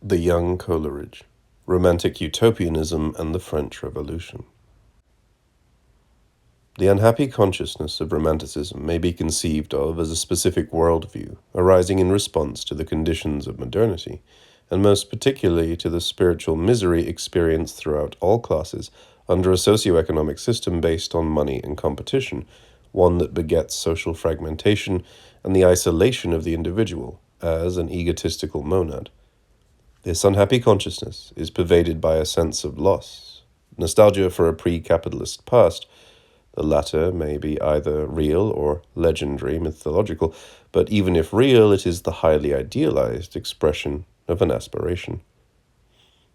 The Young Coleridge, Romantic Utopianism and the French Revolution. The unhappy consciousness of Romanticism may be conceived of as a specific worldview arising in response to the conditions of modernity, and most particularly to the spiritual misery experienced throughout all classes under a socio-economic system based on money and competition, one that begets social fragmentation and the isolation of the individual as an egotistical monad. This unhappy consciousness is pervaded by a sense of loss, nostalgia for a pre-capitalist past. The latter may be either real or legendary, mythological, but even if real, it is the highly idealized expression of an aspiration.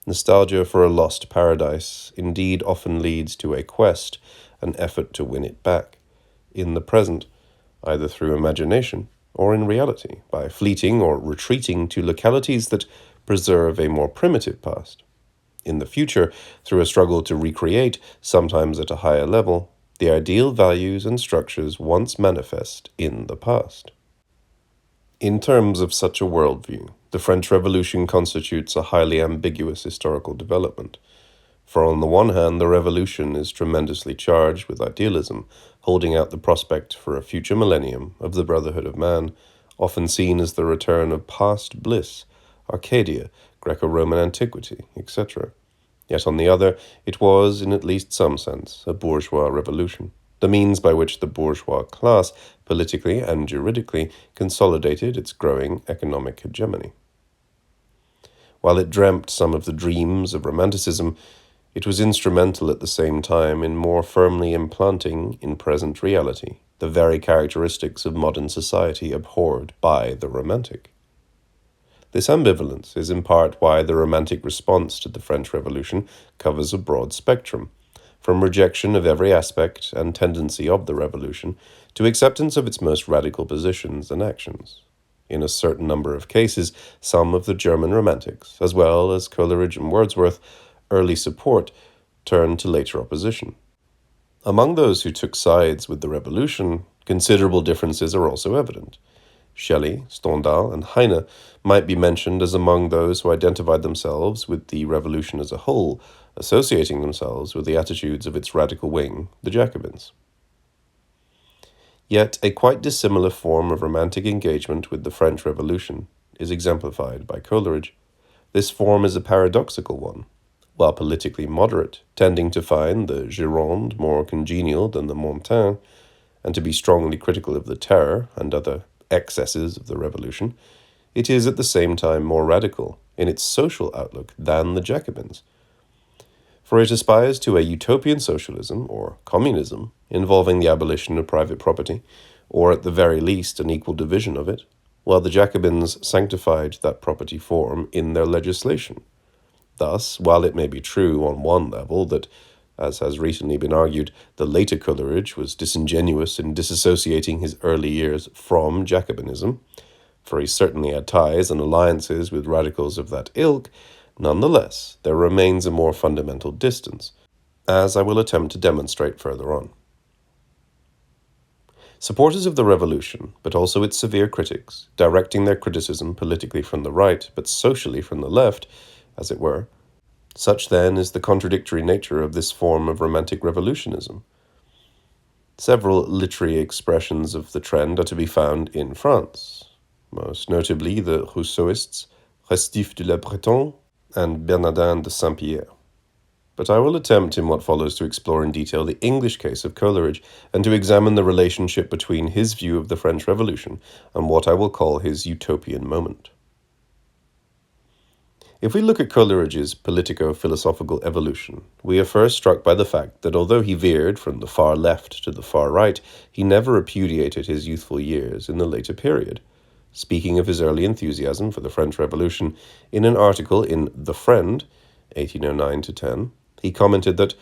Nostalgia for a lost paradise indeed often leads to a quest, an effort to win it back, in the present, either through imagination or in reality, by fleeting or retreating to localities that preserve a more primitive past. In the future, through a struggle to recreate, sometimes at a higher level, the ideal values and structures once manifest in the past. In terms of such a worldview, the French Revolution constitutes a highly ambiguous historical development. For on the one hand, the Revolution is tremendously charged with idealism, holding out the prospect for a future millennium of the brotherhood of man, often seen as the return of past bliss, Arcadia, Greco-Roman antiquity, etc. Yet on the other, it was, in at least some sense, a bourgeois revolution, the means by which the bourgeois class, politically and juridically, consolidated its growing economic hegemony. While it dreamt some of the dreams of Romanticism, it was instrumental at the same time in more firmly implanting in present reality the very characteristics of modern society abhorred by the Romantic. This ambivalence is in part why the Romantic response to the French Revolution covers a broad spectrum, from rejection of every aspect and tendency of the Revolution to acceptance of its most radical positions and actions. In a certain number of cases, some of the German Romantics, as well as Coleridge and Wordsworth, early support turned to later opposition. Among those who took sides with the Revolution, considerable differences are also evident. Shelley, Stendhal, and Heine might be mentioned as among those who identified themselves with the Revolution as a whole, associating themselves with the attitudes of its radical wing, the Jacobins. Yet a quite dissimilar form of romantic engagement with the French Revolution is exemplified by Coleridge. This form is a paradoxical one. While politically moderate, tending to find the Gironde more congenial than the Montagne, and to be strongly critical of the Terror and other excesses of the Revolution, it is at the same time more radical in its social outlook than the Jacobins. For it aspires to a utopian socialism, or communism, involving the abolition of private property, or at the very least an equal division of it, while the Jacobins sanctified that property form in their legislation. Thus, while it may be true on one level that, as has recently been argued, the later Coleridge was disingenuous in disassociating his early years from Jacobinism, for he certainly had ties and alliances with radicals of that ilk, nonetheless, there remains a more fundamental distance, as I will attempt to demonstrate further on. Supporters of the Revolution, but also its severe critics, directing their criticism politically from the right, but socially from the left, as it were, such then is the contradictory nature of this form of romantic revolutionism. Several literary expressions of the trend are to be found in France, most notably the Rousseauists, Restif de la Breton and Bernardin de Saint-Pierre. But I will attempt in what follows to explore in detail the English case of Coleridge and to examine the relationship between his view of the French Revolution and what I will call his utopian moment. If we look at Coleridge's politico-philosophical evolution, we are first struck by the fact that although he veered from the far left to the far right, he never repudiated his youthful years in the later period. Speaking of his early enthusiasm for the French Revolution, in an article in The Friend, 1809-10, he commented that,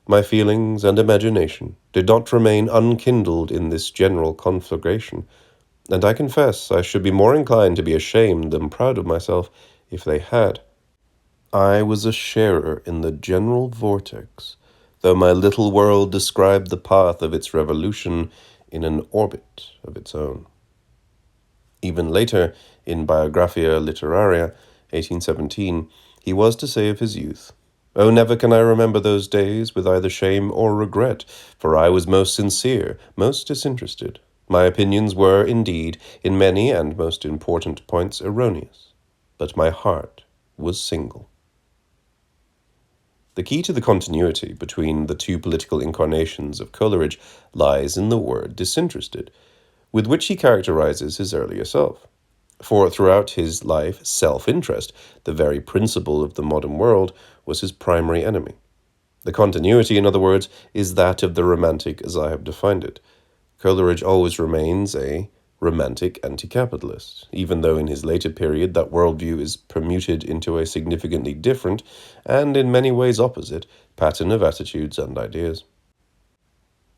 "My feelings and imagination did not remain unkindled in this general conflagration, and I confess I should be more inclined to be ashamed than proud of myself if they had. I was a sharer in the general vortex, though my little world described the path of its revolution in an orbit of its own." Even later, in Biographia Literaria, 1817, he was to say of his youth, "Oh, never can I remember those days with either shame or regret, for I was most sincere, most disinterested. My opinions were, indeed, in many and most important points erroneous, but my heart was single." The key to the continuity between the two political incarnations of Coleridge lies in the word disinterested, with which he characterizes his earlier self. For throughout his life, self-interest, the very principle of the modern world, was his primary enemy. The continuity, in other words, is that of the romantic as I have defined it. Coleridge always remains a romantic anti-capitalist, even though in his later period that worldview is permuted into a significantly different, and in many ways opposite, pattern of attitudes and ideas.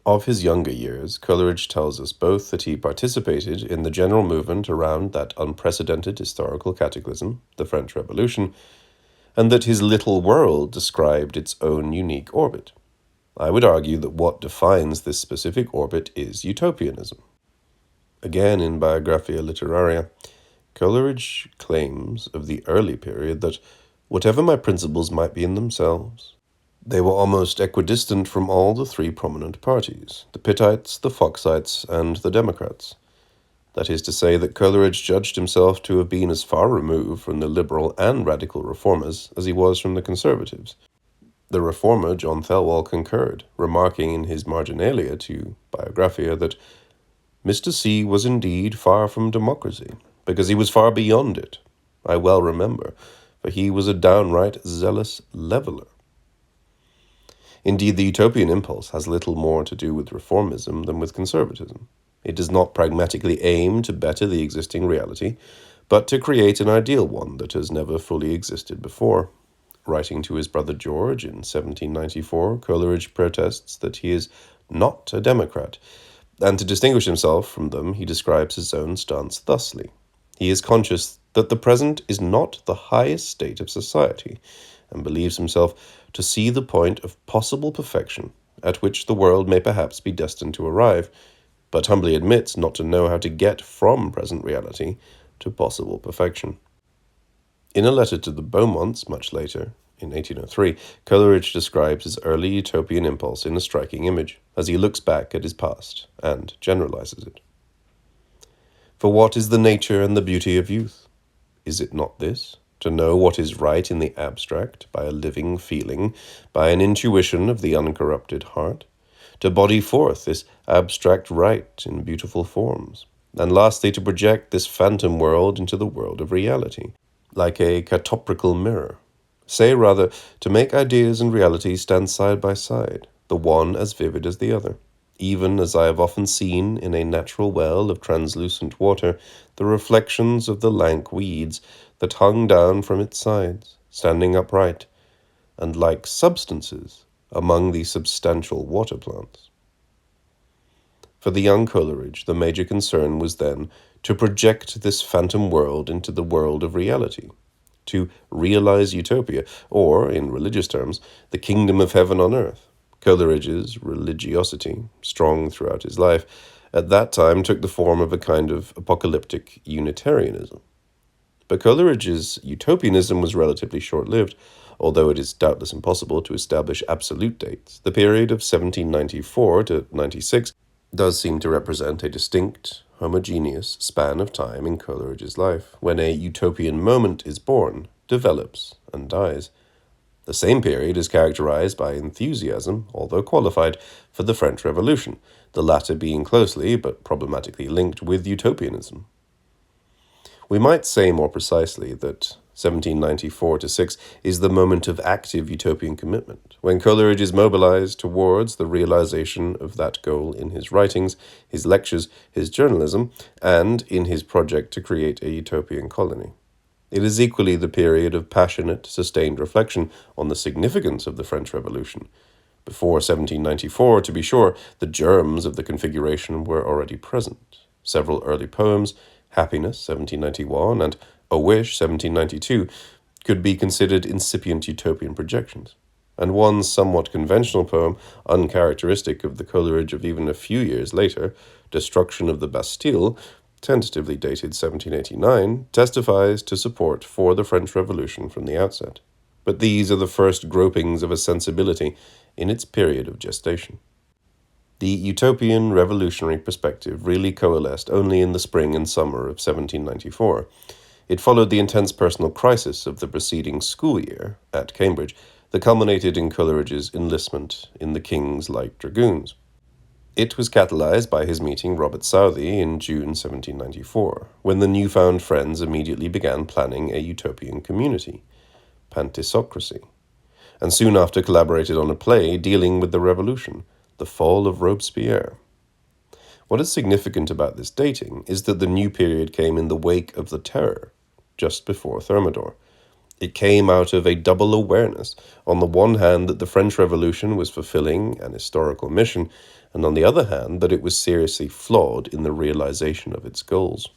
Of his younger years, Coleridge tells us both that he participated in the general movement around that unprecedented historical cataclysm, the French Revolution, and that his little world described its own unique orbit. I would argue that what defines this specific orbit is utopianism. Again, in Biographia Literaria, Coleridge claims of the early period that whatever my principles might be in themselves, they were almost equidistant from all the three prominent parties, the Pittites, the Foxites, and the Democrats. That is to say that Coleridge judged himself to have been as far removed from the liberal and radical reformers as he was from the conservatives. The reformer John Thelwall concurred, remarking in his marginalia to Biographia that Mr. C was indeed far from democracy, because he was far beyond it, I well remember, for he was a downright zealous leveller. Indeed, the utopian impulse has little more to do with reformism than with conservatism. It does not pragmatically aim to better the existing reality, but to create an ideal one that has never fully existed before. Writing to his brother George in 1794, Coleridge protests that he is not a Democrat, and to distinguish himself from them, he describes his own stance thusly. He is conscious that the present is not the highest state of society, and believes himself to see the point of possible perfection at which the world may perhaps be destined to arrive, but humbly admits not to know how to get from present reality to possible perfection. In a letter to the Beaumonts much later, in 1803, Coleridge describes his early utopian impulse in a striking image, as he looks back at his past and generalizes it. For what is the nature and the beauty of youth? Is it not this? To know what is right in the abstract, by a living feeling, by an intuition of the uncorrupted heart, to body forth this abstract right in beautiful forms, and lastly to project this phantom world into the world of reality, like a catoptrical mirror. Say rather, to make ideas and reality stand side by side, the one as vivid as the other, even as I have often seen in a natural well of translucent water the reflections of the lank weeds that hung down from its sides, standing upright, and like substances among the substantial water plants. For the young Coleridge, the major concern was then to project this phantom world into the world of reality, to realize utopia, or, in religious terms, the kingdom of heaven on earth. Coleridge's religiosity, strong throughout his life, at that time took the form of a kind of apocalyptic Unitarianism. But Coleridge's utopianism was relatively short-lived, although it is doubtless impossible to establish absolute dates. The period of 1794 to 96 does seem to represent a distinct, homogeneous span of time in Coleridge's life, when a utopian moment is born, develops, and dies. The same period is characterized by enthusiasm, although qualified, for the French Revolution, the latter being closely but problematically linked with utopianism. We might say more precisely that 1794 to 6 is the moment of active utopian commitment, when Coleridge is mobilized towards the realization of that goal in his writings, his lectures, his journalism, and in his project to create a utopian colony. It is equally the period of passionate, sustained reflection on the significance of the French Revolution. Before 1794, to be sure, the germs of the configuration were already present. Several early poems, Happiness, 1791, and A Wish, 1792, could be considered incipient utopian projections. And one somewhat conventional poem, uncharacteristic of the Coleridge of even a few years later, Destruction of the Bastille, tentatively dated 1789, testifies to support for the French Revolution from the outset. But these are the first gropings of a sensibility in its period of gestation. The utopian revolutionary perspective really coalesced only in the spring and summer of 1794. It followed the intense personal crisis of the preceding school year at Cambridge that culminated in Coleridge's enlistment in the King's Light Dragoons. It was catalyzed by his meeting Robert Southey in June 1794, when the newfound friends immediately began planning a utopian community, Pantisocracy, and soon after collaborated on a play dealing with the revolution, The Fall of Robespierre. What is significant about this dating is that the new period came in the wake of the Terror, just before Thermidor. It came out of a double awareness, on the one hand that the French Revolution was fulfilling an historical mission, and on the other hand that it was seriously flawed in the realization of its goals.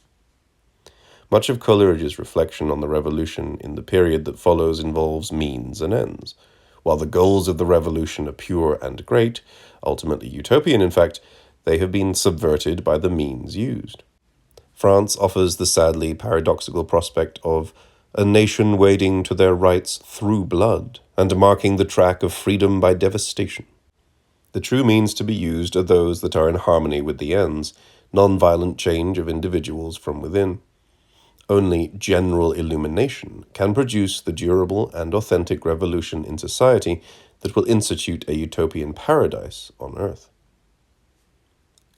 Much of Coleridge's reflection on the revolution in the period that follows involves means and ends. While the goals of the revolution are pure and great, ultimately utopian in fact, they have been subverted by the means used. France offers the sadly paradoxical prospect of a nation wading to their rights through blood, and marking the track of freedom by devastation. The true means to be used are those that are in harmony with the ends, non-violent change of individuals from within. Only general illumination can produce the durable and authentic revolution in society that will institute a utopian paradise on earth.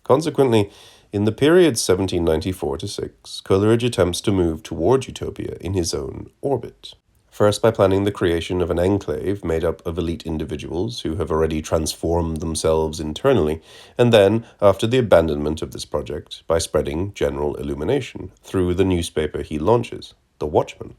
Consequently, in the period 1794-6, Coleridge attempts to move toward utopia in his own orbit. First by planning the creation of an enclave made up of elite individuals who have already transformed themselves internally, and then, after the abandonment of this project, by spreading general illumination through the newspaper he launches, The Watchman.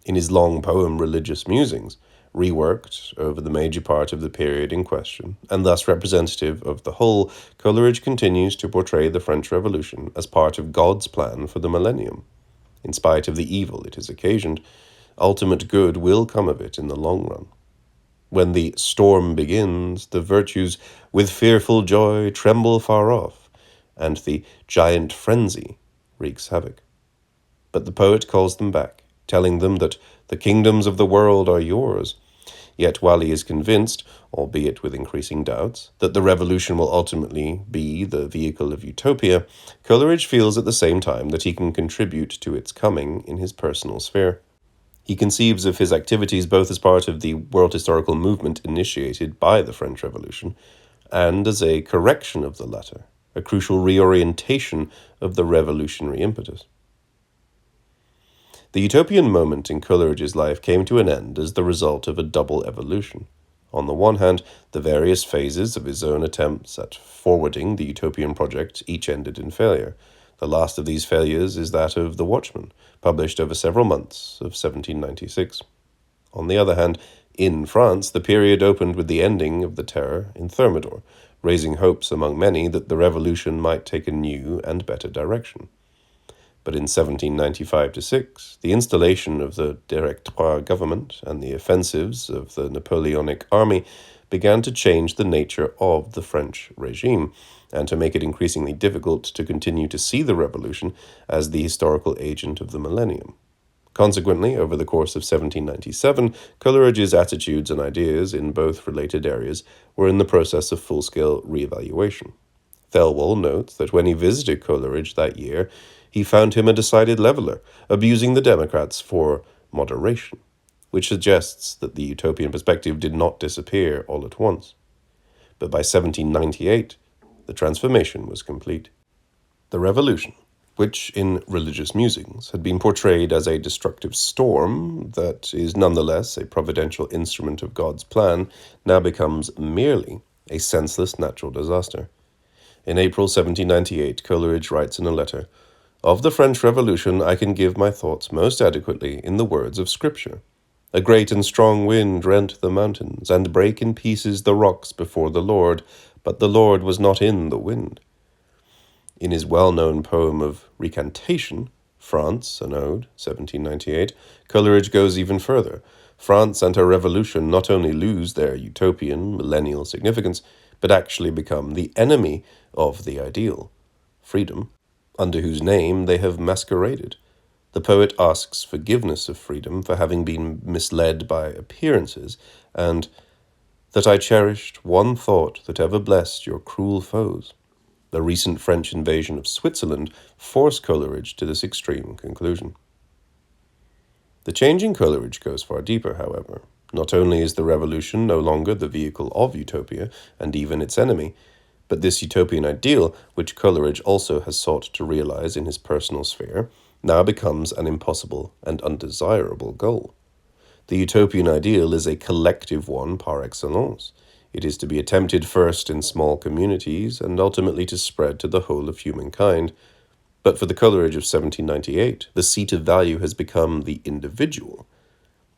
In his long poem Religious Musings, reworked over the major part of the period in question, and thus representative of the whole, Coleridge continues to portray the French Revolution as part of God's plan for the millennium. In spite of the evil it has occasioned, ultimate good will come of it in the long run. When the storm begins, the virtues with fearful joy tremble far off, and the giant frenzy wreaks havoc. But the poet calls them back, telling them that the kingdoms of the world are yours. Yet while he is convinced, albeit with increasing doubts, that the revolution will ultimately be the vehicle of utopia, Coleridge feels at the same time that he can contribute to its coming in his personal sphere. He conceives of his activities both as part of the world historical movement initiated by the French Revolution, and as a correction of the latter, a crucial reorientation of the revolutionary impetus. The utopian moment in Coleridge's life came to an end as the result of a double evolution. On the one hand, the various phases of his own attempts at forwarding the utopian project each ended in failure. The last of these failures is that of The Watchman, published over several months of 1796. On the other hand, in France, the period opened with the ending of the Terror in Thermidor, raising hopes among many that the revolution might take a new and better direction. But in 1795-6, the installation of the Directoire government and the offensives of the Napoleonic army began to change the nature of the French regime, and to make it increasingly difficult to continue to see the revolution as the historical agent of the millennium. Consequently, over the course of 1797, Coleridge's attitudes and ideas in both related areas were in the process of full-scale reevaluation. Thelwall notes that when he visited Coleridge that year, he found him a decided leveler, abusing the Democrats for moderation, which suggests that the utopian perspective did not disappear all at once. But by 1798, the transformation was complete. The revolution, which in Religious Musings had been portrayed as a destructive storm that is nonetheless a providential instrument of God's plan, now becomes merely a senseless natural disaster. In April 1798, Coleridge writes in a letter, "Of the French Revolution I can give my thoughts most adequately in the words of Scripture. A great and strong wind rent the mountains, and brake in pieces the rocks before the Lord, but the Lord was not in the wind." In his well-known poem of Recantation, France, an Ode, 1798, Coleridge goes even further. France and her revolution not only lose their utopian, millennial significance, but actually become the enemy of the ideal, freedom. under whose name they have masqueraded. The poet asks forgiveness of freedom for having been misled by appearances, and that I cherished one thought that ever blessed your cruel foes. The recent French invasion of Switzerland forced Coleridge to this extreme conclusion. The change in Coleridge goes far deeper, however. Not only is the revolution no longer the vehicle of utopia, and even its enemy, but this utopian ideal, which Coleridge also has sought to realize in his personal sphere, now becomes an impossible and undesirable goal. The utopian ideal is a collective one par excellence. It is to be attempted first in small communities and ultimately to spread to the whole of humankind. But for the Coleridge of 1798, the seat of value has become the individual.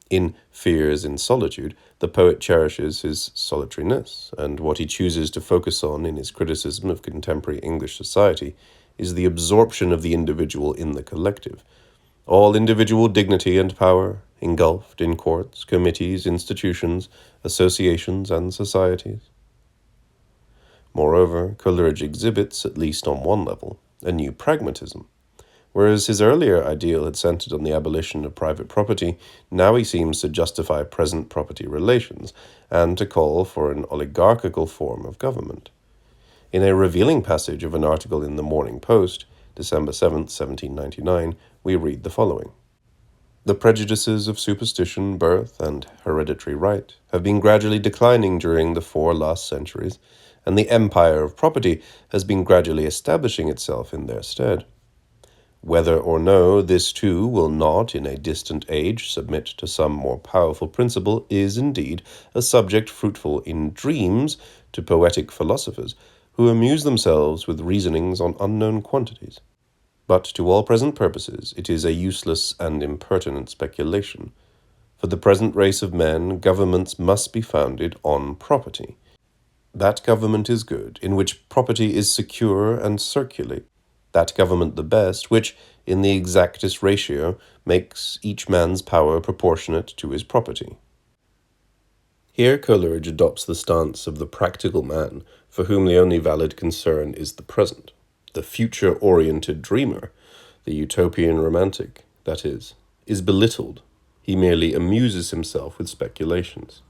In Fears in Solitude, the poet cherishes his solitariness, and what he chooses to focus on in his criticism of contemporary English society is the absorption of the individual in the collective. All individual dignity and power engulfed in courts, committees, institutions, associations, and societies. Moreover, Coleridge exhibits, at least on one level, a new pragmatism. Whereas his earlier ideal had centered on the abolition of private property, now he seems to justify present property relations and to call for an oligarchical form of government. In a revealing passage of an article in the Morning Post, December 7, 1799, we read the following. The prejudices of superstition, birth, and hereditary right have been gradually declining during the 4 last centuries, and the empire of property has been gradually establishing itself in their stead. Whether or no this too will not, in a distant age, submit to some more powerful principle is indeed a subject fruitful in dreams to poetic philosophers, who amuse themselves with reasonings on unknown quantities. But to all present purposes it is a useless and impertinent speculation. For the present race of men, governments must be founded on property. That government is good, in which property is secure and circulate. That government the best, which, in the exactest ratio, makes each man's power proportionate to his property. Here Coleridge adopts the stance of the practical man, for whom the only valid concern is the present. The future-oriented dreamer, the utopian romantic, that is belittled. He merely amuses himself with speculations.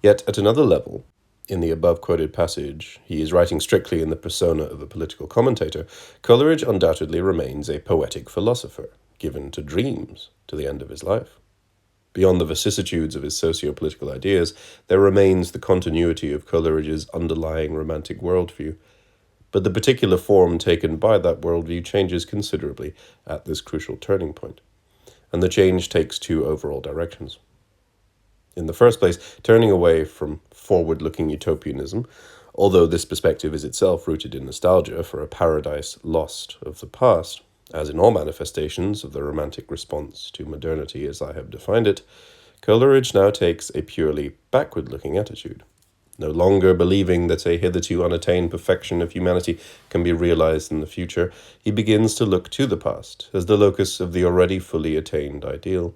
Yet at another level, in the above-quoted passage, he is writing strictly in the persona of a political commentator, Coleridge undoubtedly remains a poetic philosopher, given to dreams to the end of his life. Beyond the vicissitudes of his socio-political ideas, there remains the continuity of Coleridge's underlying romantic worldview. But the particular form taken by that worldview changes considerably at this crucial turning point, and the change takes 2 overall directions. In the first place, turning away from forward-looking utopianism, although this perspective is itself rooted in nostalgia for a paradise lost of the past, as in all manifestations of the romantic response to modernity as I have defined it, Coleridge now takes a purely backward-looking attitude. No longer believing that a hitherto unattained perfection of humanity can be realized in the future, he begins to look to the past as the locus of the already fully attained ideal.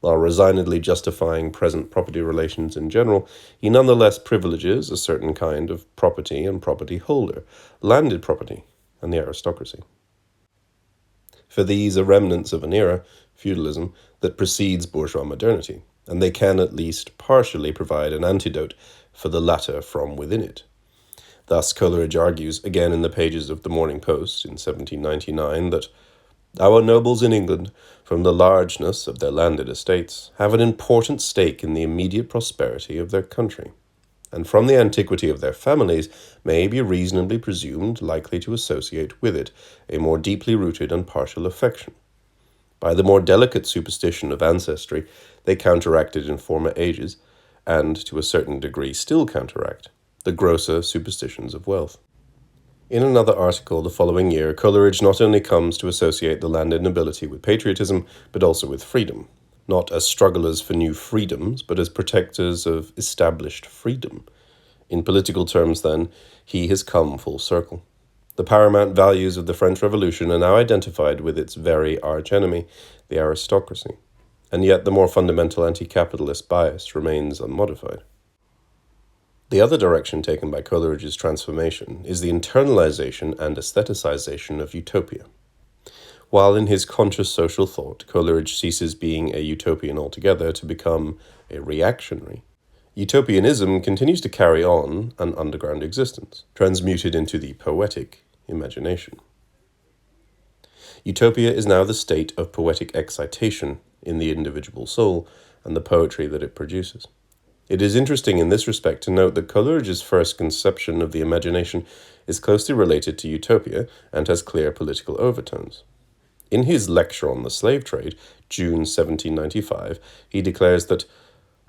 While resignedly justifying present property relations in general, he nonetheless privileges a certain kind of property and property holder, landed property, and the aristocracy. For these are remnants of an era, feudalism, that precedes bourgeois modernity, and they can at least partially provide an antidote for the latter from within it. Thus Coleridge argues, again in the pages of the Morning Post in 1799, that our nobles in England, from the largeness of their landed estates, have an important stake in the immediate prosperity of their country, and from the antiquity of their families may be reasonably presumed likely to associate with it a more deeply rooted and partial affection. By the more delicate superstition of ancestry, they counteracted in former ages, and to a certain degree still counteract, the grosser superstitions of wealth. In another article the following year, Coleridge not only comes to associate the landed nobility with patriotism, but also with freedom, not as strugglers for new freedoms, but as protectors of established freedom. In political terms, then, he has come full circle. The paramount values of the French Revolution are now identified with its very archenemy, the aristocracy, and yet the more fundamental anti-capitalist bias remains unmodified. The other direction taken by Coleridge's transformation is the internalization and aestheticization of utopia. While in his conscious social thought, Coleridge ceases being a utopian altogether to become a reactionary, utopianism continues to carry on an underground existence, transmuted into the poetic imagination. Utopia is now the state of poetic excitation in the individual soul and the poetry that it produces. It is interesting in this respect to note that Coleridge's first conception of the imagination is closely related to utopia and has clear political overtones. In his lecture on the slave trade, June 1795, he declares that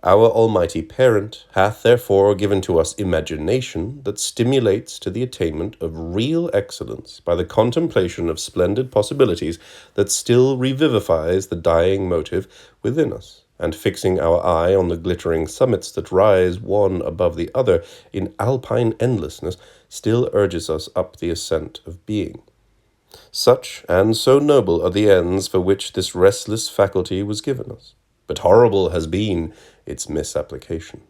our Almighty Parent hath therefore given to us imagination that stimulates to the attainment of real excellence by the contemplation of splendid possibilities that still revivifies the dying motive within us, and fixing our eye on the glittering summits that rise one above the other in alpine endlessness, still urges us up the ascent of being. Such and so noble are the ends for which this restless faculty was given us, but horrible has been its misapplication.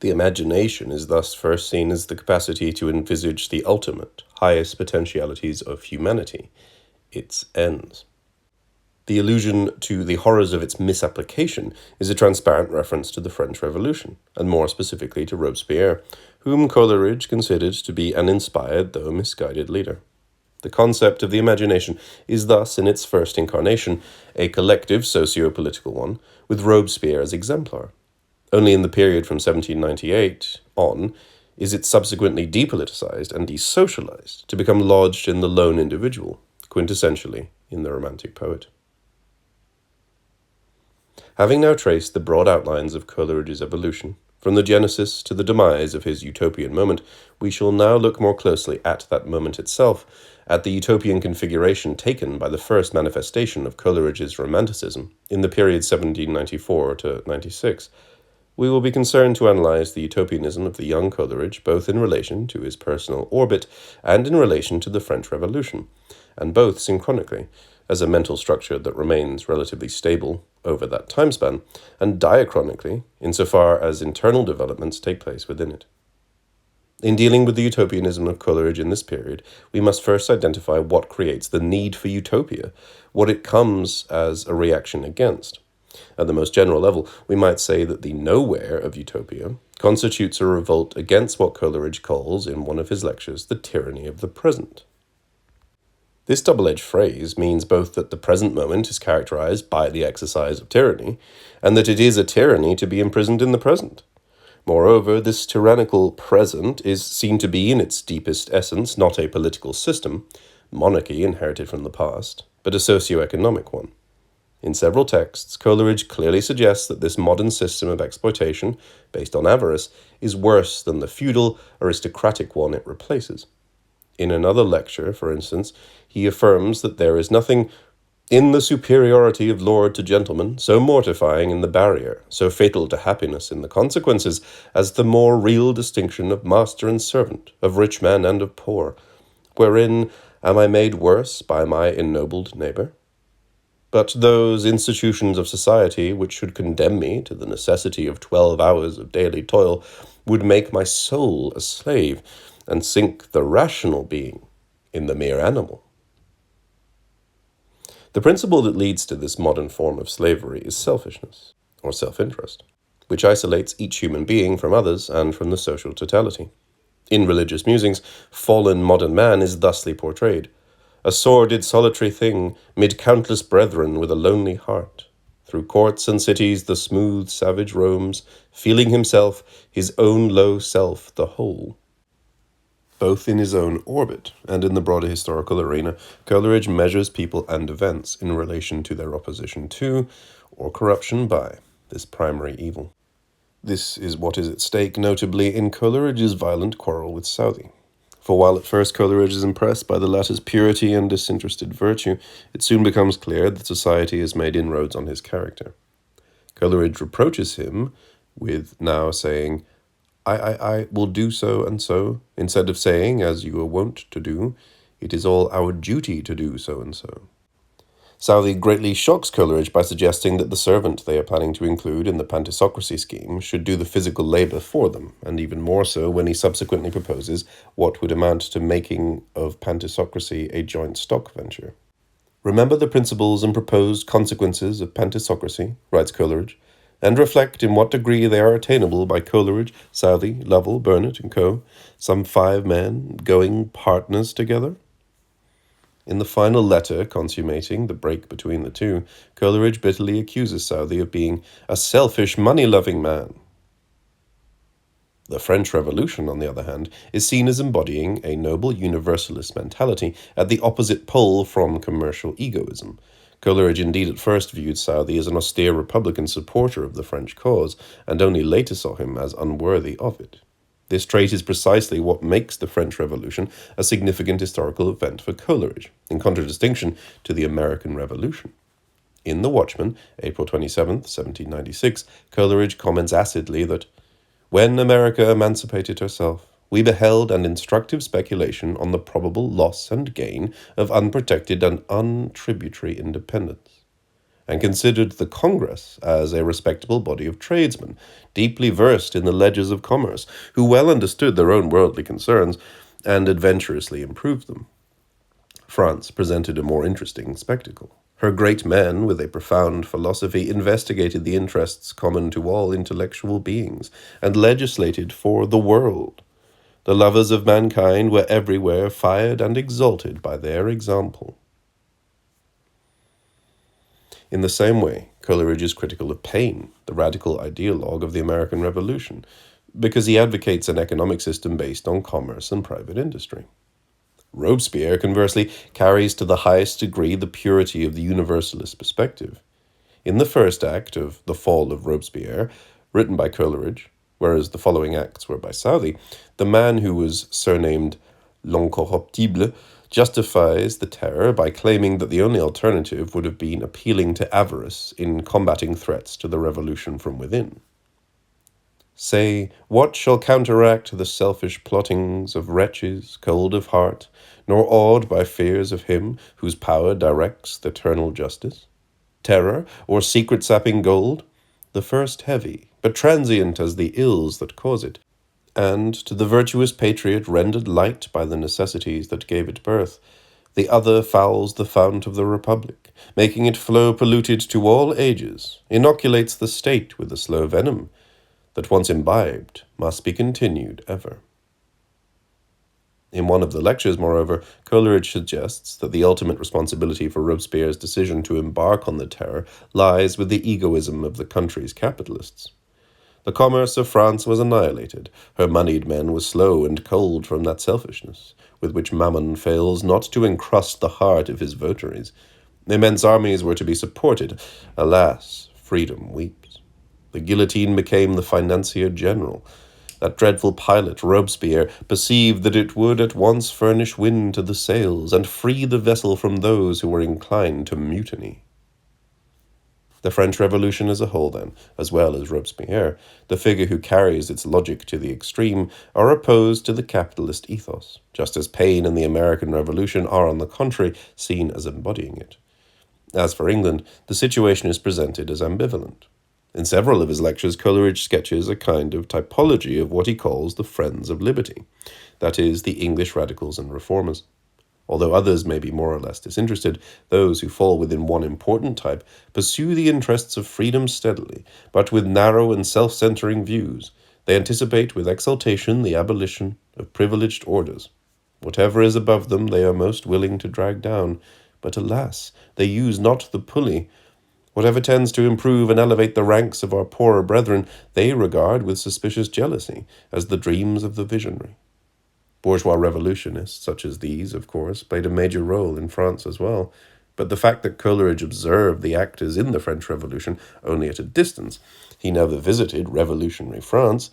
The imagination is thus first seen as the capacity to envisage the ultimate, highest potentialities of humanity, its ends. The allusion to the horrors of its misapplication is a transparent reference to the French Revolution, and more specifically to Robespierre, whom Coleridge considered to be an inspired though misguided leader. The concept of the imagination is thus, in its first incarnation, a collective socio-political one, with Robespierre as exemplar. Only in the period from 1798 on is it subsequently depoliticized and desocialized to become lodged in the lone individual, quintessentially in the Romantic poet. Having now traced the broad outlines of Coleridge's evolution, from the genesis to the demise of his utopian moment, we shall now look more closely at that moment itself, at the utopian configuration taken by the first manifestation of Coleridge's Romanticism in the period 1794 to 96. We will be concerned to analyze the utopianism of the young Coleridge both in relation to his personal orbit and in relation to the French Revolution, and both synchronically, as a mental structure that remains relatively stable over that time span, and diachronically, insofar as internal developments take place within it. In dealing with the utopianism of Coleridge in this period, we must first identify what creates the need for utopia, what it comes as a reaction against. At the most general level, we might say that the nowhere of utopia constitutes a revolt against what Coleridge calls, in one of his lectures, the tyranny of the present. This double-edged phrase means both that the present moment is characterized by the exercise of tyranny, and that it is a tyranny to be imprisoned in the present. Moreover, this tyrannical present is seen to be in its deepest essence not a political system, monarchy inherited from the past, but a socio-economic one. In several texts, Coleridge clearly suggests that this modern system of exploitation, based on avarice, is worse than the feudal, aristocratic one it replaces. In another lecture, for instance, he affirms that there is nothing in the superiority of lord to gentleman, so mortifying in the barrier, so fatal to happiness in the consequences, as the more real distinction of master and servant, of rich man and of poor, wherein am I made worse by my ennobled neighbour? But those institutions of society which should condemn me to the necessity of 12 hours of daily toil would make my soul a slave, and sink the rational being in the mere animal. The principle that leads to this modern form of slavery is selfishness, or self-interest, which isolates each human being from others and from the social totality. In religious musings, fallen modern man is thusly portrayed: a sordid solitary thing, mid countless brethren with a lonely heart. Through courts and cities the smooth savage roams, feeling himself, his own low self, the whole. Both in his own orbit and in the broader historical arena, Coleridge measures people and events in relation to their opposition to, or corruption by, this primary evil. This is what is at stake, notably in Coleridge's violent quarrel with Southey. For while at first Coleridge is impressed by the latter's purity and disinterested virtue, it soon becomes clear that society has made inroads on his character. Coleridge reproaches him with now saying, I will do so and so, instead of saying, as you are wont to do, it is all our duty to do so and so. Southey greatly shocks Coleridge by suggesting that the servant they are planning to include in the pantisocracy scheme should do the physical labour for them, and even more so when he subsequently proposes what would amount to making of pantisocracy a joint stock venture. Remember the principles and proposed consequences of pantisocracy, writes Coleridge, and reflect in what degree they are attainable by Coleridge, Southey, Lovell, Burnett, and co., some 5 men going partners together. In the final letter consummating the break between the two, Coleridge bitterly accuses Southey of being a selfish, money-loving man. The French Revolution, on the other hand, is seen as embodying a noble universalist mentality at the opposite pole from commercial egoism. Coleridge indeed at first viewed Southey as an austere Republican supporter of the French cause, and only later saw him as unworthy of it. This trait is precisely what makes the French Revolution a significant historical event for Coleridge, in contradistinction to the American Revolution. In The Watchman, April 27, 1796, Coleridge comments acidly that, "When America emancipated herself, we beheld an instructive speculation on the probable loss and gain of unprotected and untributary independence, and considered the Congress as a respectable body of tradesmen, deeply versed in the ledgers of commerce, who well understood their own worldly concerns, and adventurously improved them. France presented a more interesting spectacle. Her great men, with a profound philosophy, investigated the interests common to all intellectual beings, and legislated for the world. The lovers of mankind were everywhere fired and exalted by their example." In the same way, Coleridge is critical of Paine, the radical ideologue of the American Revolution, because he advocates an economic system based on commerce and private industry. Robespierre, conversely, carries to the highest degree the purity of the universalist perspective. In the first act of The Fall of Robespierre, written by Coleridge, whereas the following acts were by Southey, the man who was surnamed L'Incorruptible justifies the terror by claiming that the only alternative would have been appealing to avarice in combating threats to the revolution from within. "Say, what shall counteract the selfish plottings of wretches cold of heart, nor awed by fears of him whose power directs the eternal justice? Terror, or secret-sapping gold? The first heavy, but transient as the ills that cause it, and to the virtuous patriot rendered light by the necessities that gave it birth. The other fouls the fount of the republic, making it flow polluted to all ages, inoculates the state with a slow venom, that once imbibed must be continued ever." In one of the lectures, moreover, Coleridge suggests that the ultimate responsibility for Robespierre's decision to embark on the terror lies with the egoism of the country's capitalists. The commerce of France was annihilated. Her moneyed men were slow and cold from that selfishness, with which Mammon fails not to encrust the heart of his votaries. Immense armies were to be supported. Alas, freedom weeps. The guillotine became the financier general. That dreadful pilot, Robespierre, perceived that it would at once furnish wind to the sails, and free the vessel from those who were inclined to mutiny. The French Revolution as a whole, then, as well as Robespierre, the figure who carries its logic to the extreme, are opposed to the capitalist ethos, just as Paine and the American Revolution are, on the contrary, seen as embodying it. As for England, the situation is presented as ambivalent. In several of his lectures, Coleridge sketches a kind of typology of what he calls the Friends of Liberty, that is, the English radicals and reformers. Although others may be more or less disinterested, those who fall within one important type pursue the interests of freedom steadily, but with narrow and self-centering views. They anticipate with exultation the abolition of privileged orders. Whatever is above them they are most willing to drag down, but alas, they use not the pulley. Whatever tends to improve and elevate the ranks of our poorer brethren, they regard with suspicious jealousy as the dreams of the visionary. Bourgeois revolutionists, such as these, of course, played a major role in France as well, but the fact that Coleridge observed the actors in the French Revolution only at a distance, he never visited revolutionary France,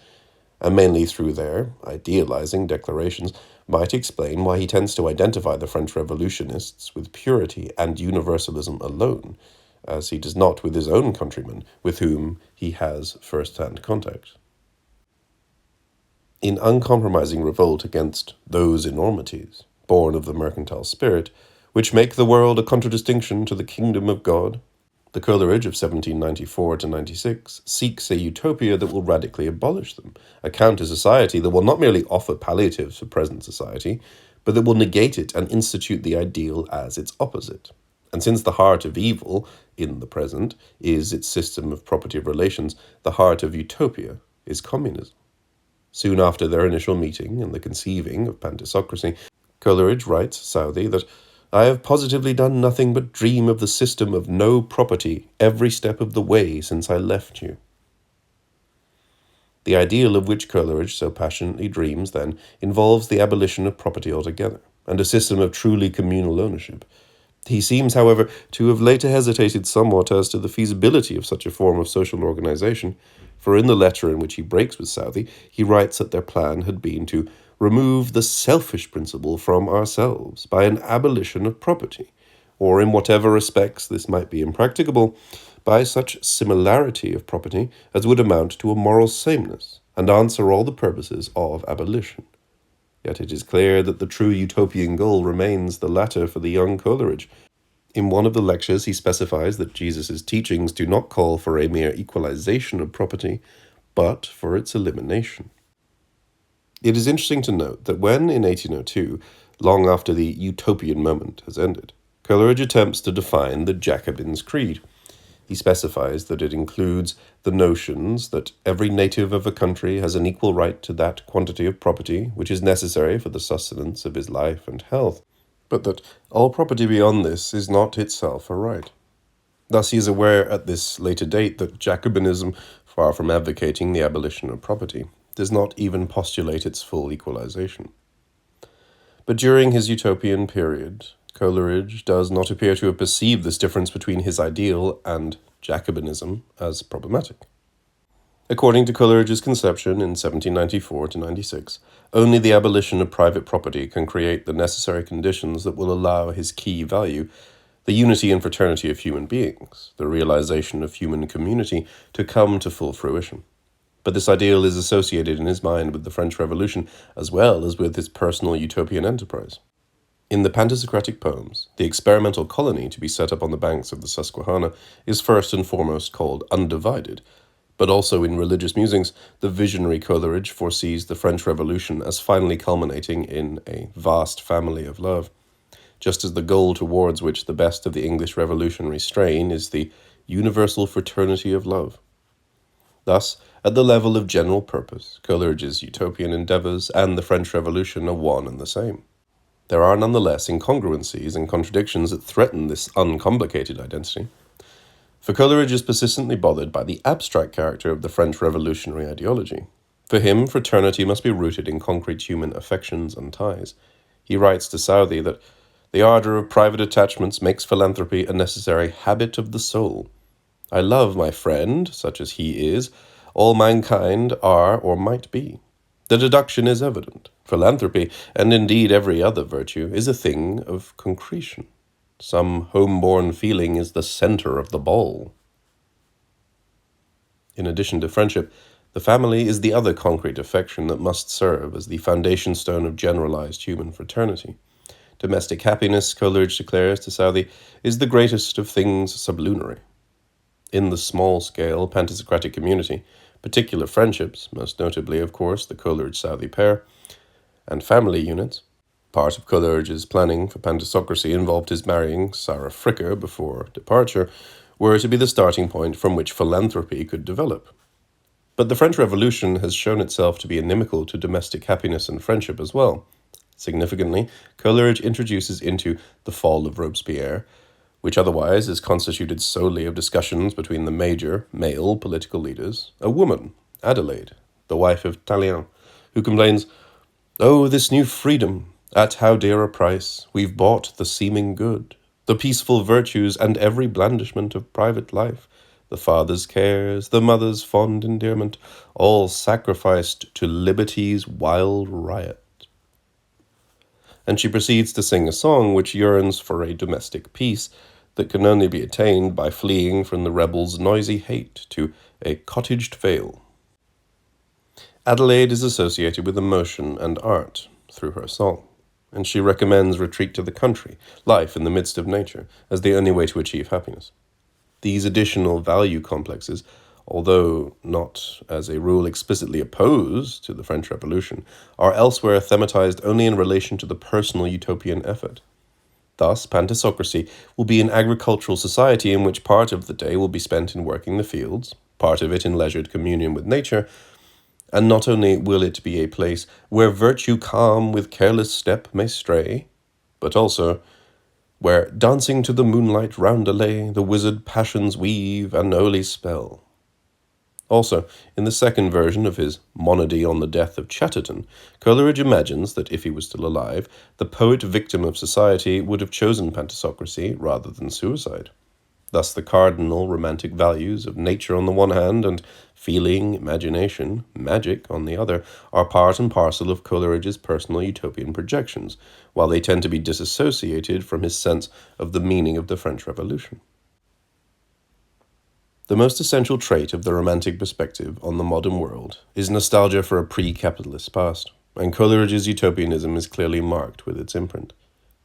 and mainly through their idealizing declarations, might explain why he tends to identify the French revolutionists with purity and universalism alone, as he does not with his own countrymen, with whom he has first-hand contact. In uncompromising revolt against those enormities, born of the mercantile spirit, which make the world a contradistinction to the kingdom of God. The Coleridge of 1794 to 96 seeks a utopia that will radically abolish them, a counter-society that will not merely offer palliatives for present society, but that will negate it and institute the ideal as its opposite. And since the heart of evil, in the present, is its system of property relations, the heart of utopia is communism. Soon after their initial meeting and the conceiving of pantisocracy, Coleridge writes Southey that I have positively done nothing but dream of the system of no property every step of the way since I left you. The ideal of which Coleridge so passionately dreams, then, involves the abolition of property altogether, and a system of truly communal ownership. He seems, however, to have later hesitated somewhat as to the feasibility of such a form of social organization, for in the letter in which he breaks with Southey, he writes that their plan had been to remove the selfish principle from ourselves by an abolition of property, or in whatever respects this might be impracticable, by such similarity of property as would amount to a moral sameness, and answer all the purposes of abolition. Yet it is clear that the true utopian goal remains the latter for the young Coleridge. In one of the lectures, he specifies that Jesus' teachings do not call for a mere equalization of property, but for its elimination. It is interesting to note that when, in 1802, long after the utopian moment has ended, Coleridge attempts to define the Jacobin's creed. He specifies that it includes the notions that every native of a country has an equal right to that quantity of property which is necessary for the sustenance of his life and health, but that all property beyond this is not itself a right. Thus he is aware at this later date that Jacobinism, far from advocating the abolition of property, does not even postulate its full equalization. But during his utopian period, Coleridge does not appear to have perceived this difference between his ideal and Jacobinism as problematic. According to Coleridge's conception in 1794 to 96, only the abolition of private property can create the necessary conditions that will allow his key value, the unity and fraternity of human beings, the realization of human community, to come to full fruition. But this ideal is associated in his mind with the French Revolution as well as with his personal utopian enterprise. In the Pantisocratic poems, the experimental colony to be set up on the banks of the Susquehanna is first and foremost called Undivided, but also in religious musings, the visionary Coleridge foresees the French Revolution as finally culminating in a vast family of love, just as the goal towards which the best of the English revolutionary strain is the universal fraternity of love. Thus, at the level of general purpose, Coleridge's utopian endeavors and the French Revolution are one and the same. There are nonetheless incongruencies and contradictions that threaten this uncomplicated identity. For Coleridge is persistently bothered by the abstract character of the French revolutionary ideology. For him, fraternity must be rooted in concrete human affections and ties. He writes to Southey that the ardor of private attachments makes philanthropy a necessary habit of the soul. I love my friend, such as he is. All mankind are or might be. The deduction is evident. Philanthropy, and indeed every other virtue, is a thing of concretion. Some home-born feeling is the center of the ball. In addition to friendship, the family is the other concrete affection that must serve as the foundation stone of generalized human fraternity. Domestic happiness, Coleridge declares to Southey, is the greatest of things sublunary. In the small-scale pantisocratic community, particular friendships, most notably, of course, the Coleridge-Southey pair, and family units. Part of Coleridge's planning for pantisocracy involved his marrying Sara Fricker before departure, were to be the starting point from which philanthropy could develop. But the French Revolution has shown itself to be inimical to domestic happiness and friendship as well. Significantly, Coleridge introduces into The Fall of Robespierre, which otherwise is constituted solely of discussions between the major male political leaders, a woman, Adelaide, the wife of Thelwall, who complains, "Oh, this new freedom, at how dear a price we've bought the seeming good, the peaceful virtues and every blandishment of private life, the father's cares, the mother's fond endearment, all sacrificed to liberty's wild riot." And she proceeds to sing a song which yearns for a domestic peace that can only be attained by fleeing from the rebels' noisy hate to a cottaged vale. Adelaide is associated with emotion and art through her song, and she recommends retreat to the country, life in the midst of nature, as the only way to achieve happiness. These additional value complexes, although not as a rule explicitly opposed to the French Revolution, are elsewhere thematized only in relation to the personal utopian effort. Thus, Pantisocracy will be an agricultural society in which part of the day will be spent in working the fields, part of it in leisured communion with nature, and not only will it be a place where virtue calm with careless step may stray, but also where dancing to the moonlight roundelay the wizard passions weave an holy spell. Also, in the second version of his Monody on the Death of Chatterton, Coleridge imagines that if he was still alive, the poet victim of society would have chosen Pantisocracy rather than suicide. Thus the cardinal romantic values of nature on the one hand and feeling, imagination, magic on the other are part and parcel of Coleridge's personal utopian projections, while they tend to be disassociated from his sense of the meaning of the French Revolution. The most essential trait of the Romantic perspective on the modern world is nostalgia for a pre-capitalist past, and Coleridge's utopianism is clearly marked with its imprint.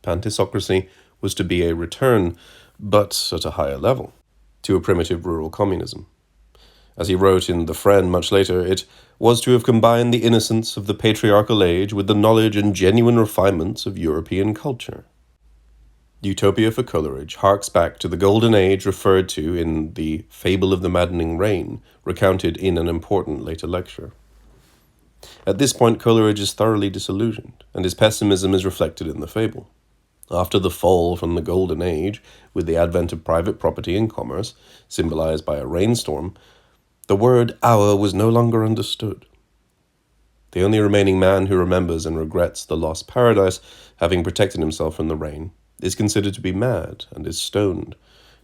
Pantisocracy was to be a return, but at a higher level, to a primitive rural communism. As he wrote in The Friend much later, it was to have combined the innocence of the patriarchal age with the knowledge and genuine refinements of European culture. Utopia for Coleridge harks back to the golden age referred to in the Fable of the Maddening Rain, recounted in an important later lecture. At this point, Coleridge is thoroughly disillusioned, and his pessimism is reflected in the fable. After the fall from the golden age, with the advent of private property and commerce, symbolized by a rainstorm, the word hour was no longer understood. The only remaining man who remembers and regrets the lost paradise, having protected himself from the rain, is considered to be mad and is stoned,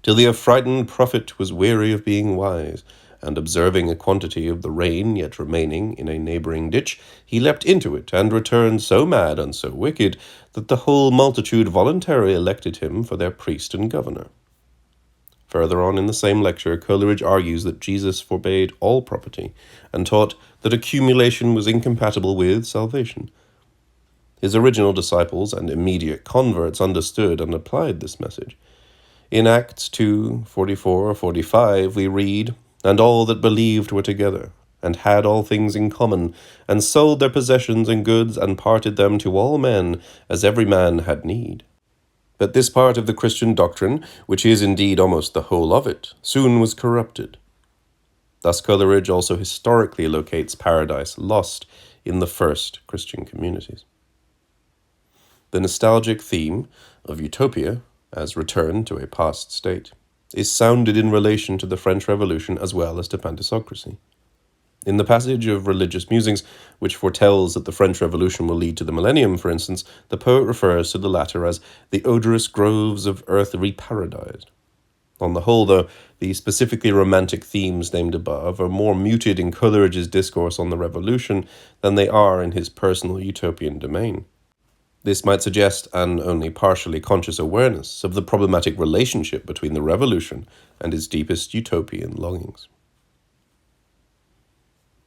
till the affrighted prophet was weary of being wise, and observing a quantity of the rain yet remaining in a neighbouring ditch, he leapt into it, and returned so mad and so wicked that the whole multitude voluntarily elected him for their priest and governor. Further on in the same lecture, Coleridge argues that Jesus forbade all property, and taught that accumulation was incompatible with salvation. His original disciples and immediate converts understood and applied this message. In Acts 2:44-45 we read, "And all that believed were together, and had all things in common, and sold their possessions and goods, and parted them to all men, as every man had need." But this part of the Christian doctrine, which is indeed almost the whole of it, soon was corrupted. Thus Coleridge also historically locates paradise lost in the first Christian communities. The nostalgic theme of utopia, as return to a past state, is sounded in relation to the French Revolution as well as to Pantisocracy. In the passage of Religious Musings, which foretells that the French Revolution will lead to the millennium, for instance, the poet refers to the latter as the odorous groves of earth reparadised. On the whole, though, the specifically romantic themes named above are more muted in Coleridge's discourse on the Revolution than they are in his personal utopian domain. This might suggest an only partially conscious awareness of the problematic relationship between the Revolution and his deepest utopian longings.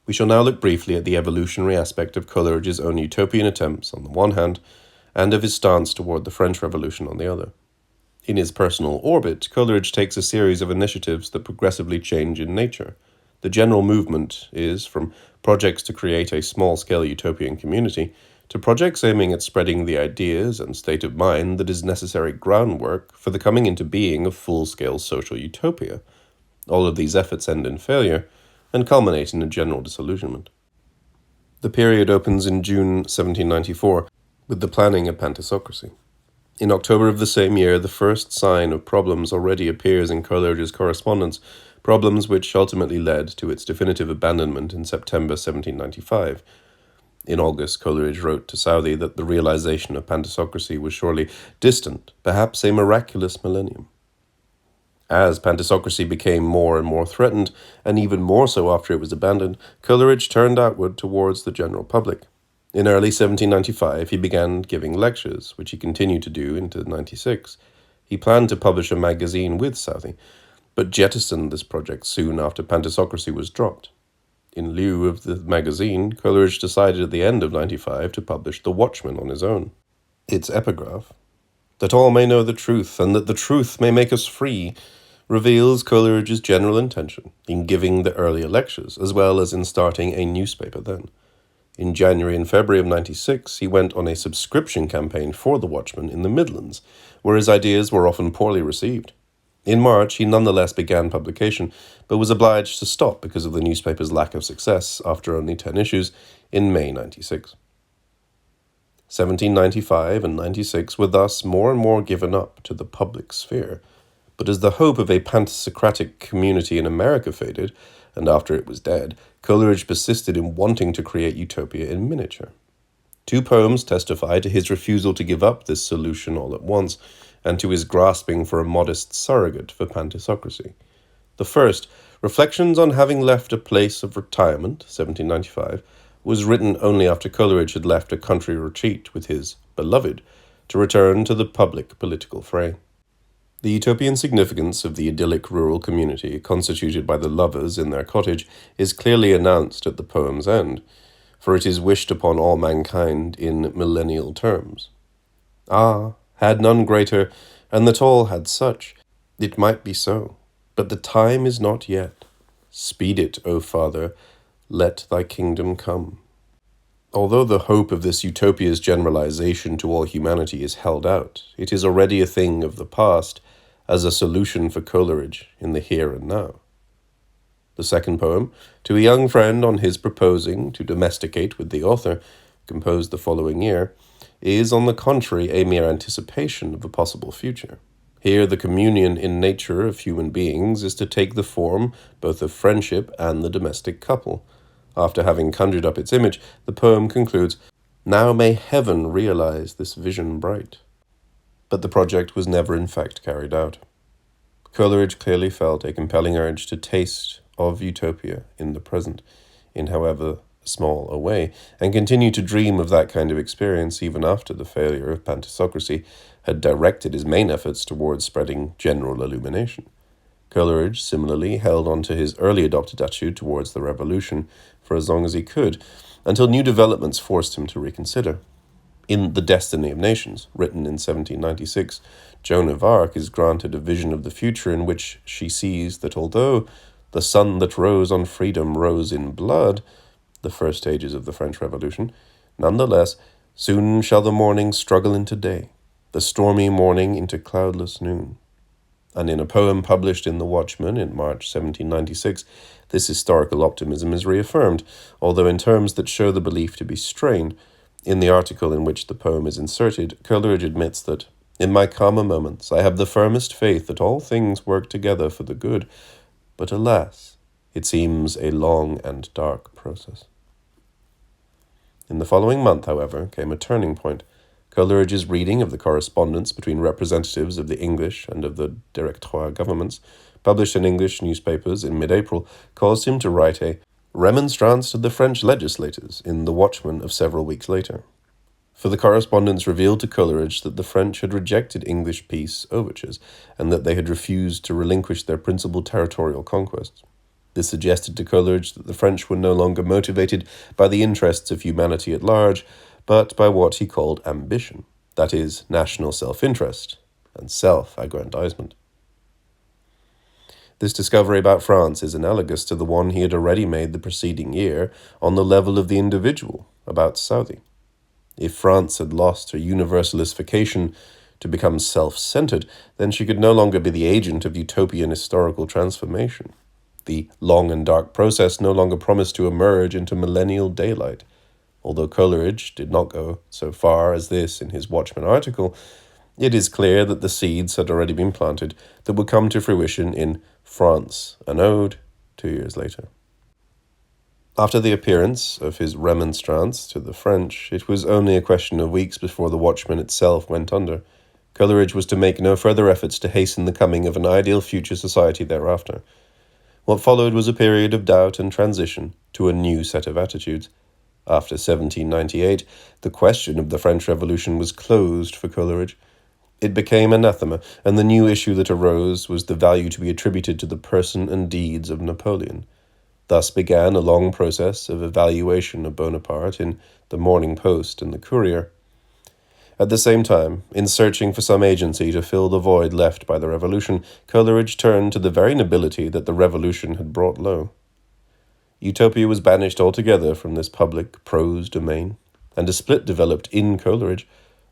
We shall now look briefly at the evolutionary aspect of Coleridge's own utopian attempts on the one hand, and of his stance toward the French Revolution on the other. In his personal orbit, Coleridge takes a series of initiatives that progressively change in nature. The general movement is from projects to create a small-scale utopian community to projects aiming at spreading the ideas and state of mind that is necessary groundwork for the coming into being of full-scale social utopia. All of these efforts end in failure and culminate in a general disillusionment. The period opens in June 1794 with the planning of Pantisocracy. In October of the same year, the first sign of problems already appears in Coleridge's correspondence, problems which ultimately led to its definitive abandonment in September 1795. In August, Coleridge wrote to Southey that the realization of Pantisocracy was surely distant, perhaps a miraculous millennium. As Pantisocracy became more and more threatened, and even more so after it was abandoned, Coleridge turned outward towards the general public. In early 1795, he began giving lectures, which he continued to do into 96. He planned to publish a magazine with Southey, but jettisoned this project soon after Pantisocracy was dropped. In lieu of the magazine, Coleridge decided at the end of 95 to publish The Watchman on his own. Its epigraph, "That all may know the truth, and that the truth may make us free," reveals Coleridge's general intention in giving the earlier lectures, as well as in starting a newspaper then. In January and February of 96, he went on a subscription campaign for The Watchman in the Midlands, where his ideas were often poorly received. In March, he nonetheless began publication, but was obliged to stop because of the newspaper's lack of success after only 10 issues in May 96. 1795 and 96 were thus more and more given up to the public sphere, but as the hope of a pan-Socratic community in America faded, and after it was dead, Coleridge persisted in wanting to create utopia in miniature. 2 poems testify to his refusal to give up this solution all at once, and to his grasping for a modest surrogate for pantisocracy. The first, Reflections on Having Left a Place of Retirement, 1795, was written only after Coleridge had left a country retreat with his beloved to return to the public political fray. The utopian significance of the idyllic rural community constituted by the lovers in their cottage is clearly announced at the poem's end, for it is wished upon all mankind in millennial terms. Ah, had none greater, and that all had such, it might be so, but the time is not yet. Speed it, O Father, let thy kingdom come. Although the hope of this utopia's generalization to all humanity is held out, it is already a thing of the past, as a solution for Coleridge in the here and now. The second poem, To a Young Friend on His Proposing to Domesticate with the Author, composed the following year, is on the contrary a mere anticipation of a possible future. Here the communion in nature of human beings is to take the form both of friendship and the domestic couple. After having conjured up its image, the poem concludes, "Now may heaven realize this vision bright." But the project was never in fact carried out. Coleridge clearly felt a compelling urge to taste of utopia in the present, in however small a way, and continued to dream of that kind of experience even after the failure of pantisocracy had directed his main efforts towards spreading general illumination. Coleridge similarly held on to his early adopted attitude towards the revolution for as long as he could, until new developments forced him to reconsider. In The Destiny of Nations, written in 1796, Joan of Arc is granted a vision of the future in which she sees that although the sun that rose on freedom rose in blood, the first stages of the French Revolution, nonetheless, soon shall the morning struggle into day, the stormy morning into cloudless noon. And in a poem published in The Watchman in March 1796, this historical optimism is reaffirmed, although in terms that show the belief to be strained. In the article in which the poem is inserted, Coleridge admits that, "In my calmer moments, I have the firmest faith that all things work together for the good, but alas, it seems a long and dark process." In the following month, however, came a turning point. Coleridge's reading of the correspondence between representatives of the English and of the Directoire governments, published in English newspapers in mid-April, caused him to write a remonstrance to the French legislators in The Watchman of several weeks later. For the correspondence revealed to Coleridge that the French had rejected English peace overtures, and that they had refused to relinquish their principal territorial conquests. This suggested to Coleridge that the French were no longer motivated by the interests of humanity at large, but by what he called ambition, that is, national self-interest and self-aggrandizement. This discovery about France is analogous to the one he had already made the preceding year on the level of the individual, about Southey. If France had lost her universalist vocation to become self-centered, then she could no longer be the agent of utopian historical transformation. The long and dark process no longer promised to emerge into millennial daylight. Although Coleridge did not go so far as this in his Watchman article, it is clear that the seeds had already been planted that would come to fruition in France, an Ode, 2 years later. After the appearance of his remonstrance to the French, it was only a question of weeks before the Watchman itself went under. Coleridge was to make no further efforts to hasten the coming of an ideal future society thereafter. What followed was a period of doubt and transition to a new set of attitudes. After 1798, the question of the French Revolution was closed for Coleridge. It became anathema, and the new issue that arose was the value to be attributed to the person and deeds of Napoleon. Thus began a long process of evaluation of Bonaparte in the Morning Post and the Courier. At the same time, in searching for some agency to fill the void left by the Revolution, Coleridge turned to the very nobility that the Revolution had brought low. Utopia was banished altogether from this public prose domain, and a split developed in Coleridge.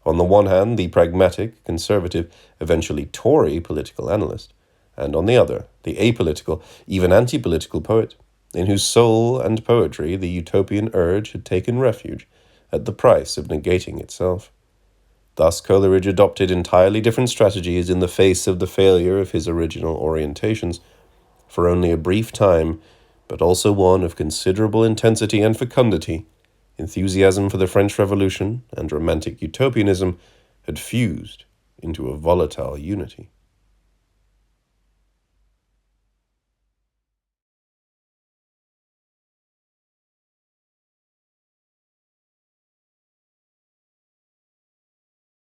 On the one hand, the pragmatic, conservative, eventually Tory political analyst, and on the other, the apolitical, even anti-political poet, in whose soul and poetry the utopian urge had taken refuge at the price of negating itself. Thus Coleridge adopted entirely different strategies in the face of the failure of his original orientations. For only a brief time, but also one of considerable intensity and fecundity, enthusiasm for the French Revolution and romantic utopianism had fused into a volatile unity.